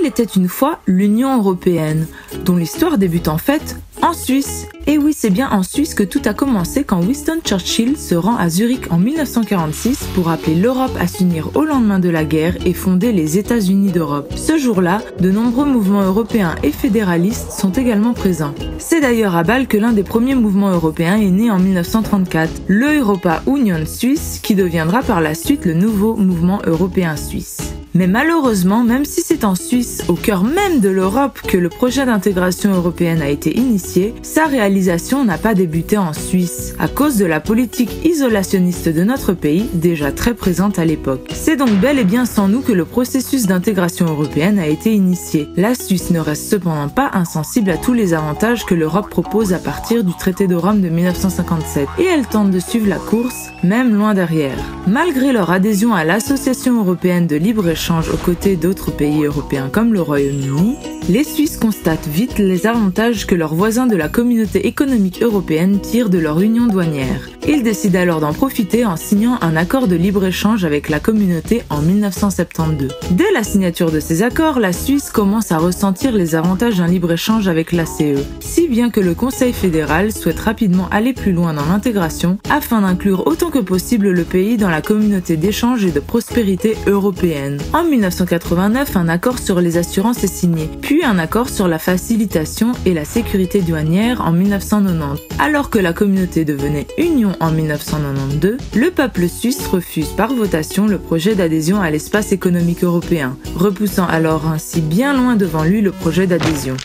Il était une fois l'Union européenne, dont l'histoire débute en fait en Suisse. Et oui, c'est bien en Suisse que tout a commencé quand Winston Churchill se rend à Zurich en 1946 pour appeler l'Europe à s'unir au lendemain de la guerre et fonder les États-Unis d'Europe. Ce jour-là, de nombreux mouvements européens et fédéralistes sont également présents. C'est d'ailleurs à Bâle que l'un des premiers mouvements européens est né en 1934, le Europa Union Suisse, qui deviendra par la suite le nouveau mouvement européen suisse. Mais malheureusement, même si c'est en Suisse, au cœur même de l'Europe, que le projet d'intégration européenne a été initié, sa réalisation n'a pas débuté en Suisse, à cause de la politique isolationniste de notre pays, déjà très présente à l'époque. C'est donc bel et bien sans nous que le processus d'intégration européenne a été initié. La Suisse ne reste cependant pas insensible à tous les avantages que l'Europe propose à partir du traité de Rome de 1957, et elle tente de suivre la course, même loin derrière. Malgré leur adhésion à l'Association européenne de libre-échange aux côtés d'autres pays européens comme le Royaume-Uni, les Suisses constatent vite les avantages que leurs voisins de la communauté économique européenne tirent de leur union douanière. Ils décident alors d'en profiter en signant un accord de libre-échange avec la communauté en 1972. Dès la signature de ces accords, la Suisse commence à ressentir les avantages d'un libre-échange avec l'ACE, si bien que le Conseil fédéral souhaite rapidement aller plus loin dans l'intégration afin d'inclure autant que possible le pays dans la communauté d'échange et de prospérité européenne. En 1989, un accord sur les assurances est signé, puis un accord sur la facilitation et la sécurité douanière en 1990. Alors que la communauté devenait union en 1992, le peuple suisse refuse par votation le projet d'adhésion à l'espace économique européen, repoussant alors ainsi bien loin devant lui le projet d'adhésion.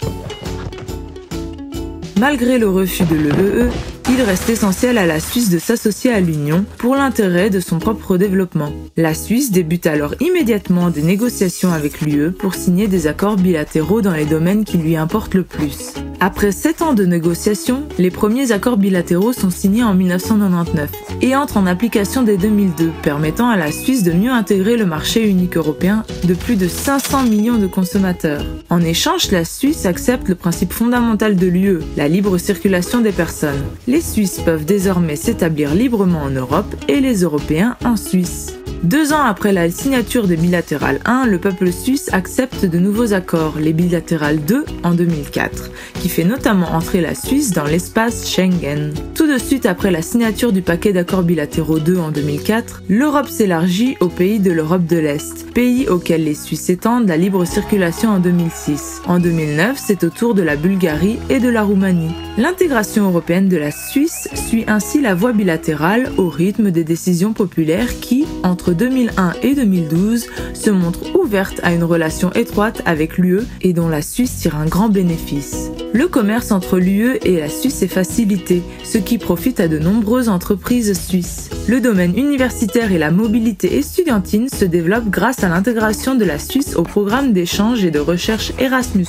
Malgré le refus de l'EE, il reste essentiel à la Suisse de s'associer à l'Union pour l'intérêt de son propre développement. La Suisse débute alors immédiatement des négociations avec l'UE pour signer des accords bilatéraux dans les domaines qui lui importent le plus. Après 7 ans de négociations, les premiers accords bilatéraux sont signés en 1999 et entrent en application dès 2002, permettant à la Suisse de mieux intégrer le marché unique européen de plus de 500 millions de consommateurs. En échange, la Suisse accepte le principe fondamental de l'UE, la libre circulation des personnes. Les Suisses peuvent désormais s'établir librement en Europe et les Européens en Suisse. 2 ans après la signature des bilatérales 1, le peuple suisse accepte de nouveaux accords, les bilatérales 2 en 2004, qui fait notamment entrer la Suisse dans l'espace Schengen. Tout de suite après la signature du paquet d'accords bilatéraux 2 en 2004, l'Europe s'élargit aux pays de l'Europe de l'Est, pays auxquels les Suisses étendent la libre circulation en 2006. En 2009, c'est au tour de la Bulgarie et de la Roumanie. L'intégration européenne de la Suisse suit ainsi la voie bilatérale au rythme des décisions populaires qui, entre 2001 et 2012, se montrent ouvertes à une relation étroite avec l'UE et dont la Suisse tire un grand bénéfice. Le commerce entre l'UE et la Suisse est facilité, ce qui profite à de nombreuses entreprises suisses. Le domaine universitaire et la mobilité estudiantine se développent grâce à l'intégration de la Suisse au programme d'échange et de recherche Erasmus+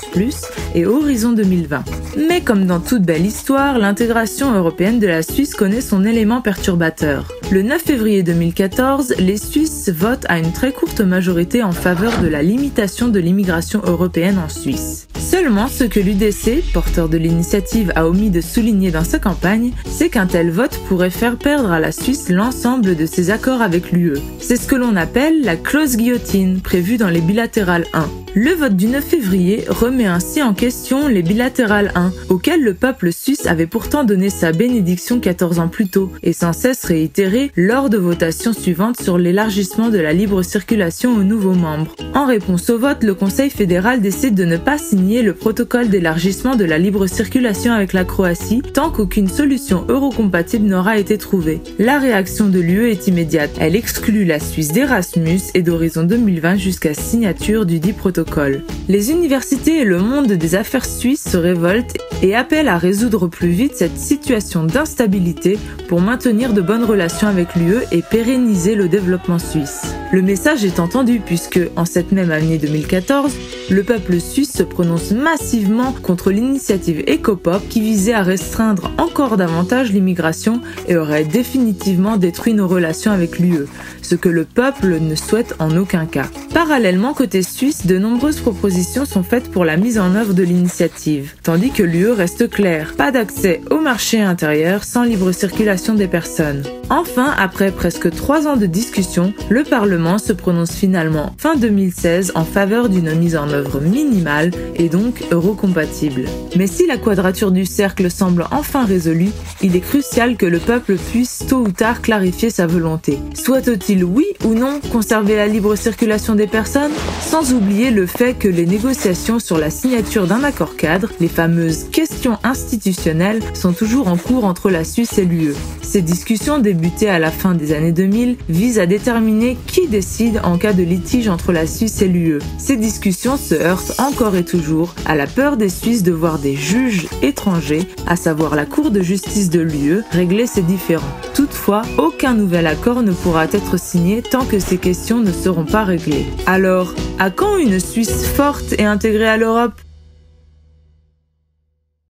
et Horizon 2020. Mais comme dans toute belle histoire, l'intégration européenne de la Suisse connaît son élément perturbateur. Le 9 février 2014, les Suisses votent à une très courte majorité en faveur de la limitation de l'immigration européenne en Suisse. Seulement, ce que l'UDC, porteur de l'initiative, a omis de souligner dans sa campagne, c'est qu'un tel vote pourrait faire perdre à la Suisse l'ensemble de ses accords avec l'UE. C'est ce que l'on appelle la clause guillotine, prévue dans les bilatérales 1. Le vote du 9 février remet ainsi en question les bilatérales 1, auxquelles le peuple suisse avait pourtant donné sa bénédiction 14 ans plus tôt, et sans cesse réitérée lors de votations suivantes sur l'élargissement de la libre circulation aux nouveaux membres. En réponse au vote, le Conseil fédéral décide de ne pas signer le protocole d'élargissement de la libre circulation avec la Croatie tant qu'aucune solution eurocompatible n'aura été trouvée. La réaction de l'UE est immédiate. Elle exclut la Suisse d'Erasmus et d'Horizon 2020 jusqu'à signature du dit protocole. Les universités et le monde des affaires suisses se révoltent et appellent à résoudre plus vite cette situation d'instabilité pour maintenir de bonnes relations avec l'UE et pérenniser le développement suisse. Le message est entendu puisque, en cette même année 2014, le peuple suisse se prononce massivement contre l'initiative EcoPop qui visait à restreindre encore davantage l'immigration et aurait définitivement détruit nos relations avec l'UE, ce que le peuple ne souhaite en aucun cas. Parallèlement, côté suisse, de nombreuses propositions sont faites pour la mise en œuvre de l'initiative, tandis que l'UE reste claire, pas d'accès au marché intérieur sans libre circulation des personnes. Enfin, après presque 3 ans de discussion, le Parlement se prononce finalement fin 2016 en faveur d'une mise en œuvre minimale et donc eurocompatible. Mais si la quadrature du cercle semble enfin résolue, il est crucial que le peuple puisse tôt ou tard clarifier sa volonté. Souhaite-t-il oui ou non conserver la libre circulation des personnes, sans oublier le fait que les négociations sur la signature d'un accord cadre, les fameuses questions institutionnelles, sont toujours en cours entre la Suisse et l'UE. Ces discussions débutées à la fin des années 2000 visent à déterminer qui décide en cas de litige entre la Suisse et l'UE. Ces discussions se heurtent encore et toujours à la peur des Suisses de voir des juges étrangers, à savoir la Cour de justice de l'UE, régler ces différends. Toutefois, aucun nouvel accord ne pourra être signé tant que ces questions ne seront pas réglées. Alors, à quand une Suisse forte et intégrée à l'Europe ?